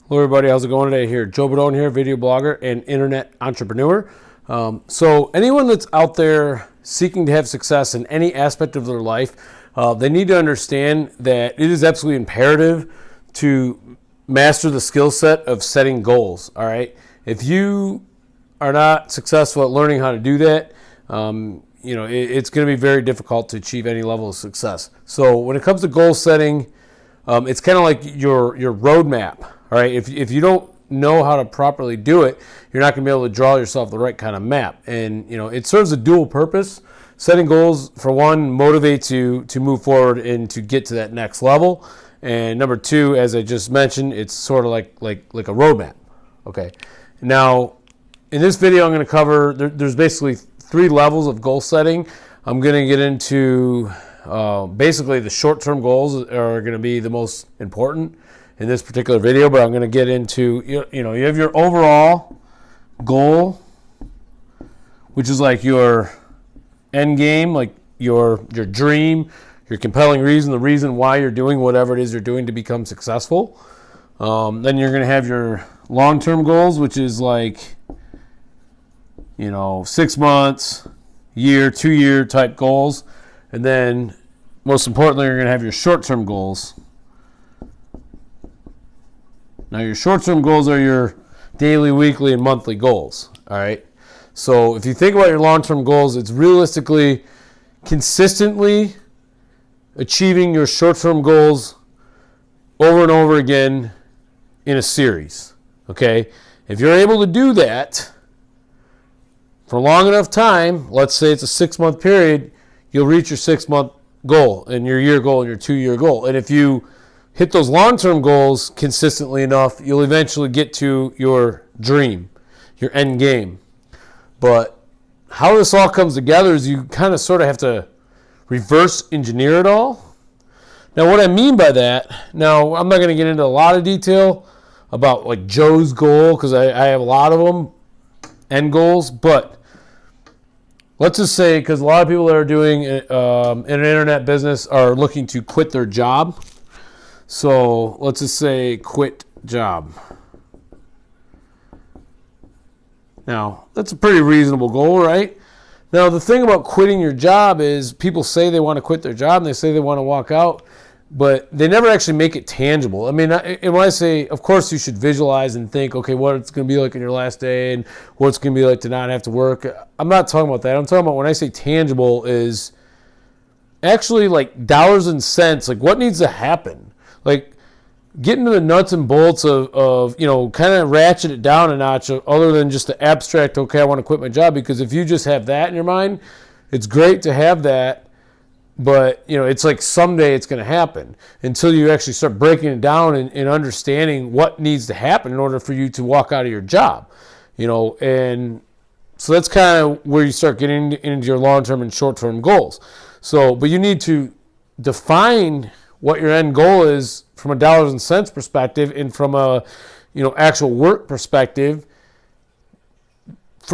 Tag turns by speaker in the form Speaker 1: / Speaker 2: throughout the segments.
Speaker 1: Hello everybody, how's it going today? Here, Joe Bodone here, video blogger and internet entrepreneur. So anyone that's out there seeking to have success in any aspect of their life, they need to understand that it is absolutely imperative to master the skill set of setting goals, all right? If you are not successful at learning how to do that, it's going to be very difficult to achieve any level of success. So when it comes to goal setting, it's kind of like your roadmap. All right, if you don't know how to properly do it, you're not going to be able to draw yourself the right kind of map. And it serves a dual purpose. Setting goals, for one, motivates you to move forward and to get to that next level. And number two, as I just mentioned, it's sort of like a roadmap. Okay. Now, in this video, I'm going to cover. There's basically 3 levels of goal setting. I'm going to get into basically the short-term goals are going to be the most important in this particular video, but I'm going to get into, you have your overall goal, which is like your end game, like your dream, your compelling reason, the reason why you're doing whatever it is you're doing to become successful. Then you're going to have your long-term goals, which is like, 6 months, year, 2-year type goals. And then most importantly, you're going to have your short-term goals. Now, your short-term goals are your daily, weekly, and monthly goals, all right? So if you think about your long-term goals, it's realistically consistently achieving your short-term goals over and over again in a series, okay? If you're able to do that for long enough time, let's say it's a 6-month period, you'll reach your 6-month goal and your year goal and your 2-year goal. And if you hit those long-term goals consistently enough, you'll eventually get to your dream, your end game. But how this all comes together is you kind of sort of have to reverse engineer it all. Now, what I mean by that, now I'm not going to get into a lot of detail about like Joe's goal because I have a lot of them, end goals, but let's just say, because a lot of people that are doing in an internet business are looking to quit their job. So let's just say quit job. Now, that's a pretty reasonable goal, right? Now, the thing about quitting your job is people say they want to quit their job and they say they want to walk out, but they never actually make it tangible. I mean, and when I say, of course, you should visualize and think, okay, what it's going to be like in your last day and what it's going to be like to not have to work. I'm not talking about that. I'm talking about when I say tangible is actually like dollars and cents, like what needs to happen. Like, get into the nuts and bolts of kind of ratchet it down a notch other than just the abstract, okay, I want to quit my job. Because if you just have that in your mind, it's great to have that, but, it's like someday it's going to happen until you actually start breaking it down and understanding what needs to happen in order for you to walk out of your job, and so that's kind of where you start getting into your long-term and short-term goals. So, but you need to define what your end goal is from a dollars and cents perspective and from a, actual work perspective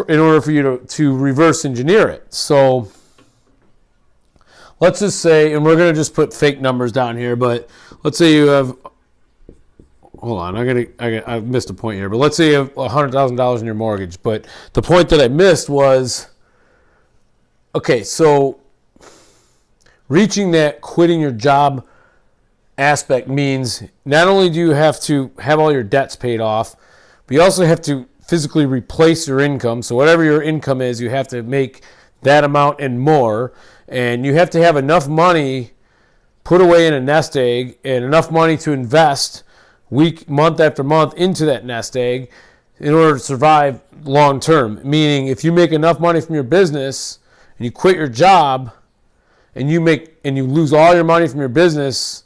Speaker 1: in order for you to reverse engineer it. So let's just say, and we're going to just put fake numbers down here, but let's say you have, hold on, I missed a point here, but let's say you have $100,000 in your mortgage. But the point that I missed was, okay, so reaching that quitting your job aspect means not only do you have to have all your debts paid off, but you also have to physically replace your income. So whatever your income is, you have to make that amount and more. And you have to have enough money put away in a nest egg and enough money to invest month after month into that nest egg in order to survive long term. Meaning if you make enough money from your business and you quit your job and you lose all your money from your business,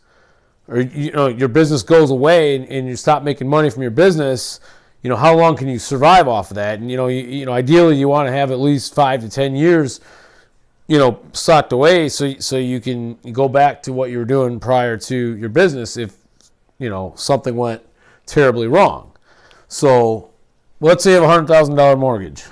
Speaker 1: or your business goes away and you stop making money from your business, how long can you survive off of that? And ideally you want to have at least 5 to 10 years, socked away so you can go back to what you were doing prior to your business if something went terribly wrong. So let's say you have a $100,000 mortgage.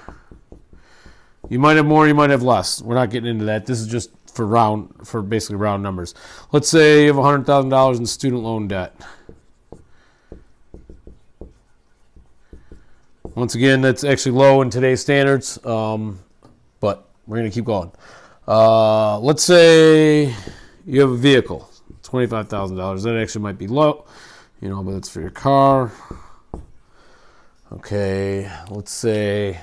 Speaker 1: You might have more, you might have less. We're not getting into that. This is just for basically round numbers. Let's say you have $100,000 in student loan debt. Once again, that's actually low in today's standards, but we're going to keep going. Let's say you have a vehicle, $25,000. That actually might be low, but it's for your car. Okay, let's say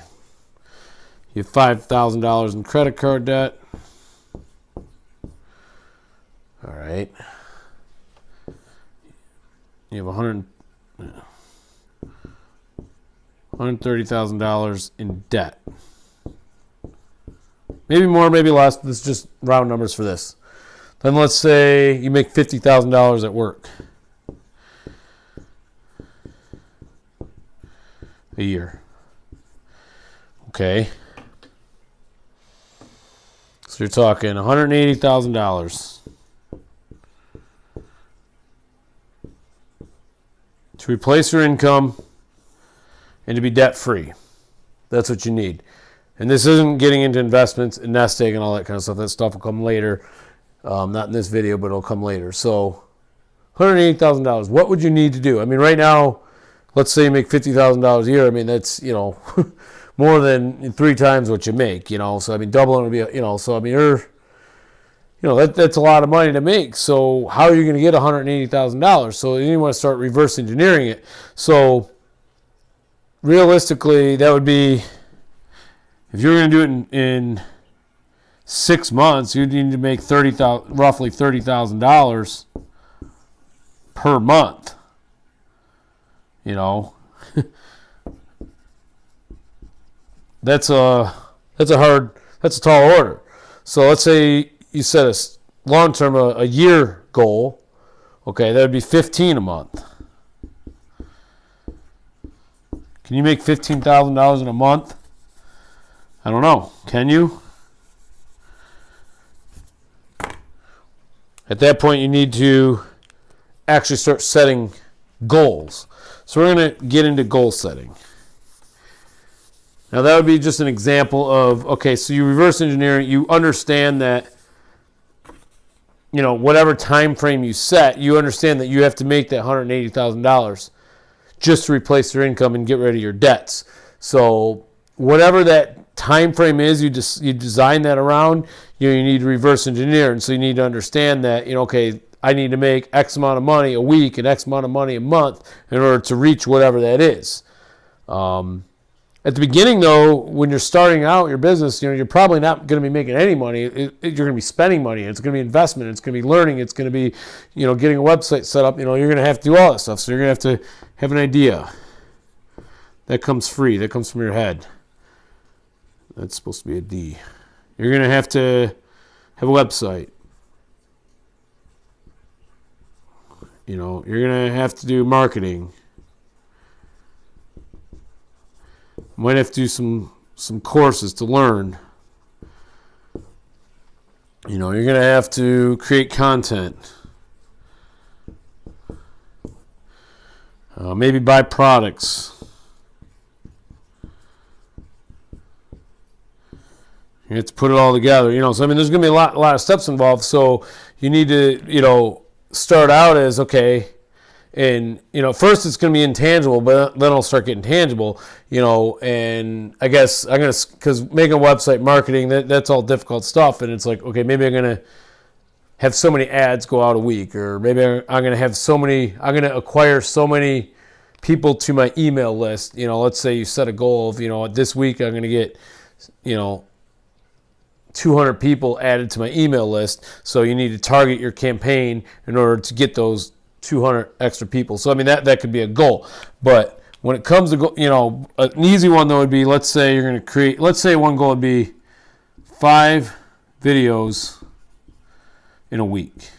Speaker 1: you have $5,000 in credit card debt. All right. You have $130,000 in debt. Maybe more, maybe less. This is just round numbers for this. Then let's say you make $50,000 at work a year. Okay. So you're talking $180,000 to replace your income and to be debt-free. That's what you need. And this isn't getting into investments and nest egg and all that kind of stuff. That stuff will come later. Not in this video, but it'll come later. So $180,000. What would you need to do? I mean, right now, let's say you make $50,000 a year. I mean, that's, more than 3 times what you make, So, I mean, doubling would be, so, I mean, that's a lot of money to make. So how are you going to get $180,000? So you want to start reverse engineering it. So realistically, that would be, if you're going to do it in 6 months, you need to make roughly $30,000 per month. That's a tall order. So let's say you set a long-term, a year goal. Okay, that would be $15 a month. Can you make $15,000 in a month? I don't know. Can you? At that point, you need to actually start setting goals. So we're going to get into goal setting. Now, that would be just an example of, okay, so you reverse engineer it. You understand that, whatever time frame you set, you understand that you have to make that $180,000 just to replace your income and get rid of your debts. So whatever that time frame is, you design that around, you need to reverse engineer. And so you need to understand that, okay, I need to make X amount of money a week and X amount of money a month in order to reach whatever that is. At the beginning, though, when you're starting out your business, you're probably not going to be making any money. You're going to be spending money. It's going to be investment. It's going to be learning. It's going to be, getting a website set up. You're going to have to do all that stuff. So you're going to have to have an idea. That comes free. That comes from your head. That's supposed to be a D. You're going to have a website. You're going to have to do marketing. Might have to do some courses to learn. You're going to have to create content. Maybe buy products. You have to put it all together. So, I mean, there's going to be a lot of steps involved. So you need to, start out as, okay, and, first it's going to be intangible, but then it'll start getting tangible, and I guess I'm going to, because making a website marketing, that's all difficult stuff. And it's like, okay, maybe I'm going to have so many ads go out a week, or maybe I'm going to acquire so many people to my email list. Let's say you set a goal of, this week I'm going to get, 200 people added to my email list. So you need to target your campaign in order to get those 200 extra people. So, I mean, that could be a goal. But when it comes to, an easy one, though, would be, let's say one goal would be 5 videos in a week.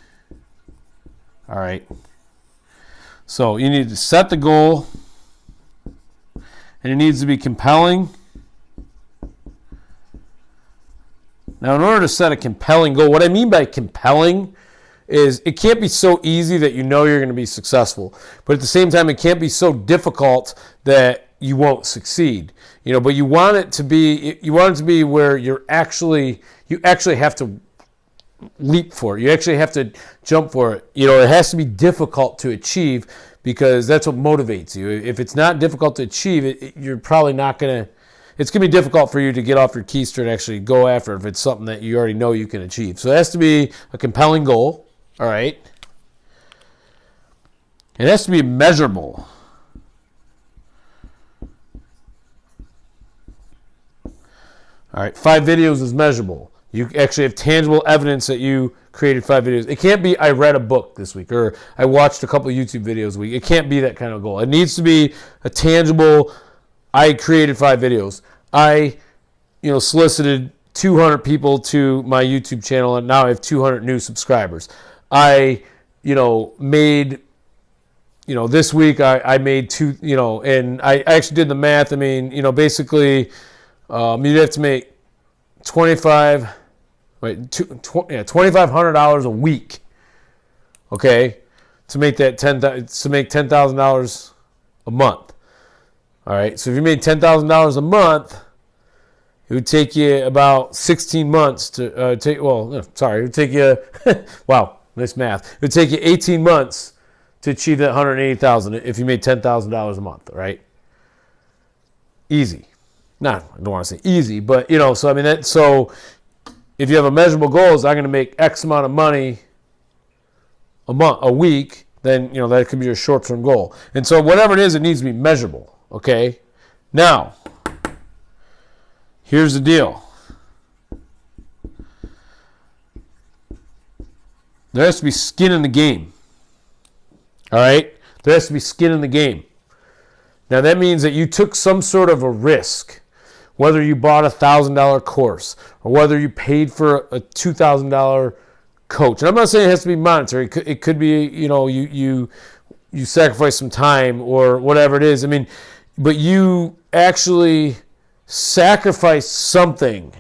Speaker 1: All right. So you need to set the goal, and it needs to be compelling. Now, in order to set a compelling goal, what I mean by compelling is it can't be so easy that you're going to be successful. But at the same time, it can't be so difficult that you won't succeed. But you want it to be where you actually have to leap for it. You actually have to jump for it. It has to be difficult to achieve because that's what motivates you. If it's not difficult to achieve, you're probably not going to, it's going to be difficult for you to get off your keister and actually go after it if it's something that you already know you can achieve. So it has to be a compelling goal, all right? It has to be measurable. All right, 5 videos is measurable. You actually have tangible evidence that you created 5 videos. It can't be I read a book this week or I watched a couple of YouTube videos a week. It can't be that kind of goal. It needs to be a tangible, I created 5 videos. I, solicited 200 people to my YouTube channel and now I have 200 new subscribers. I, made, this week I made 2, and I actually did the math. I mean, basically, you'd have to make $2,500 a week, okay, to make that $10,000 a month. All right, so if you made $10,000 a month, it would take you about 16 months to it would take you, wow, nice math. It would take you 18 months to achieve that $180,000 if you made $10,000 a month, right? Easy. I don't want to say easy, but so if you have a measurable goal, is I'm going to make X amount of money a week, then that could be your short-term goal. And so whatever it is, it needs to be measurable. Okay? Now, here's the deal. There has to be skin in the game. All right? There has to be skin in the game. Now, that means that you took some sort of a risk, whether you bought a $1,000 course or whether you paid for a $2,000 coach. And I'm not saying it has to be monetary. It could be, you sacrifice some time or whatever it is. I mean, but you actually sacrifice something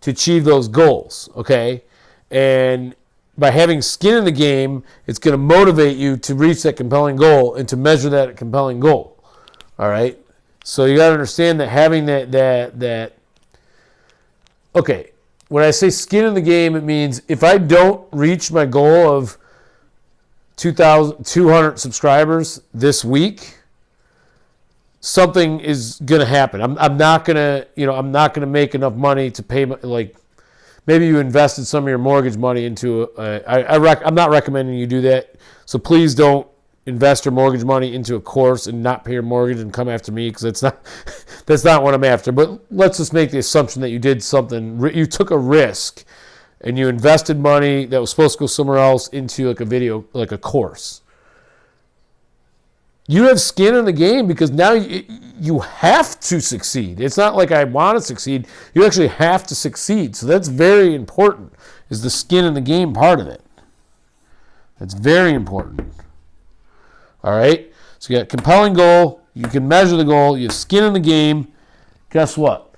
Speaker 1: to achieve those goals, okay? And by having skin in the game, it's going to motivate you to reach that compelling goal and to measure that compelling goal, all right? So you got to understand that having that okay, when I say skin in the game, it means if I don't reach my goal of 200 subscribers this week, something is going to happen. I'm not going to make enough money to pay maybe you invested some of your mortgage money into I'm not recommending you do that. So please don't invest your mortgage money into a course and not pay your mortgage and come after me, because that's not what I'm after. But let's just make the assumption that you did something, you took a risk and you invested money that was supposed to go somewhere else into like a video, like a course. You have skin in the game because now you have to succeed. It's not like I want to succeed. You actually have to succeed. So that's very important, is the skin in the game part of it. That's very important. All right? So you got a compelling goal. You can measure the goal. You have skin in the game. Guess what?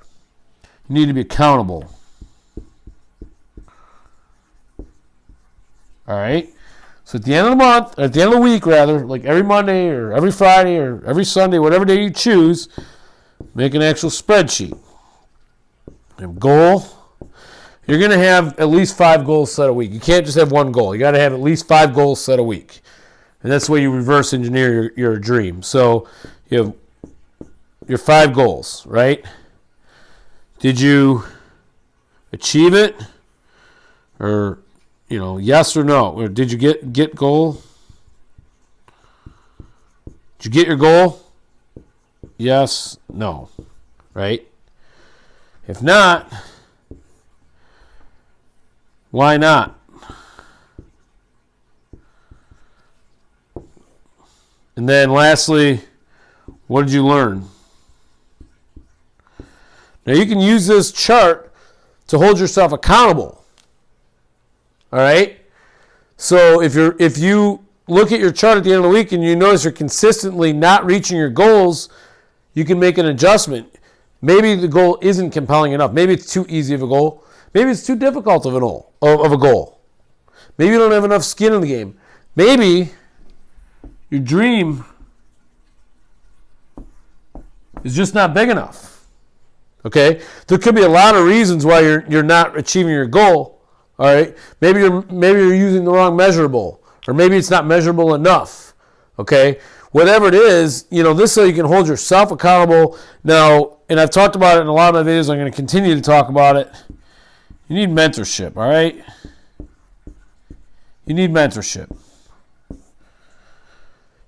Speaker 1: You need to be accountable. All right? So at the end of the month, or at the end of the week rather, like every Monday or every Friday or every Sunday, whatever day you choose, make an actual spreadsheet. And goal. You're going to have at least 5 goals set a week. You can't just have one goal. You got to have at least 5 goals set a week. And that's the way you reverse engineer your dream. So you have your 5 goals, right? Did you achieve it? Or yes or no? Or did you get goal? Did you get your goal? Yes, no, right? If not, why not? And then lastly, what did you learn? Now you can use this chart to hold yourself accountable. All right? So if you look at your chart at the end of the week and you notice you're consistently not reaching your goals, you can make an adjustment. Maybe the goal isn't compelling enough. Maybe it's too easy of a goal. Maybe it's too difficult of a goal. Maybe you don't have enough skin in the game. Maybe your dream is just not big enough. Okay? There could be a lot of reasons why you're not achieving your goal. All right? Maybe you're using the wrong measurable, or maybe it's not measurable enough. Okay, whatever it is, this so you can hold yourself accountable. Now, and I've talked about it in a lot of my videos. I'm going to continue to talk about it. You need mentorship, all right? You need mentorship.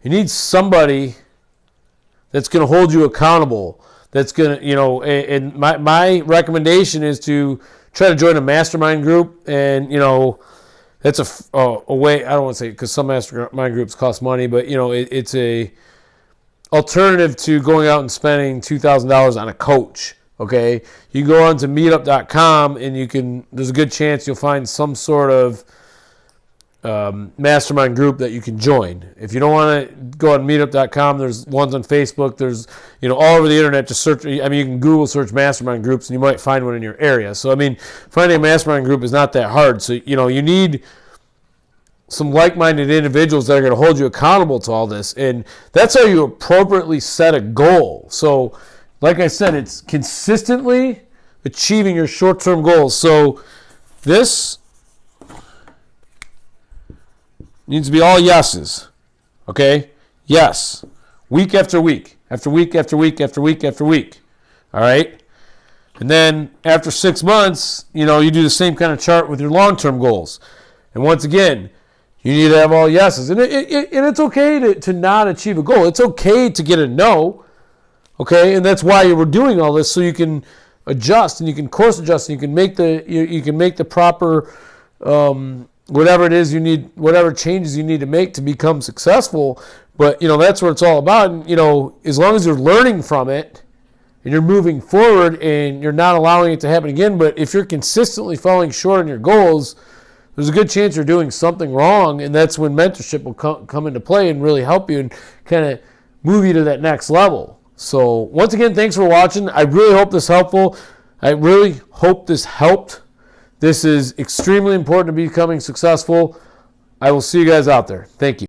Speaker 1: You need somebody that's going to hold you accountable. That's going to, and my recommendation is to try to join a mastermind group. And, that's a way, I don't want to say, because some mastermind groups cost money, but, it's a alternative to going out and spending $2,000 on a coach. Okay, you can go on to meetup.com and there's a good chance you'll find some sort of mastermind group that you can join. If you don't want to go on meetup.com, there's ones on Facebook. There's, all over the internet. Just search. You can Google search mastermind groups and you might find one in your area. So, finding a mastermind group is not that hard. So, you need some like-minded individuals that are going to hold you accountable to all this. And that's how you appropriately set a goal. So, like I said, it's consistently achieving your short-term goals. So, this needs to be all yeses, okay? Yes, week after week, after week after week after week after week, all right? And then after 6 months, you do the same kind of chart with your long-term goals. And once again, you need to have all yeses. And it's okay to not achieve a goal. It's okay to get a no, okay? And that's why we're doing all this, so you can adjust and you can course adjust and you can make the proper whatever it is you need, whatever changes you need to make to become successful. But, that's what it's all about. And, as long as you're learning from it and you're moving forward and you're not allowing it to happen again, but if you're consistently falling short on your goals, there's a good chance you're doing something wrong. And that's when mentorship will come into play and really help you and kind of move you to that next level. So once again, thanks for watching. I really hope this helpful. I really hope this helped. This is extremely important to becoming successful. I will see you guys out there. Thank you.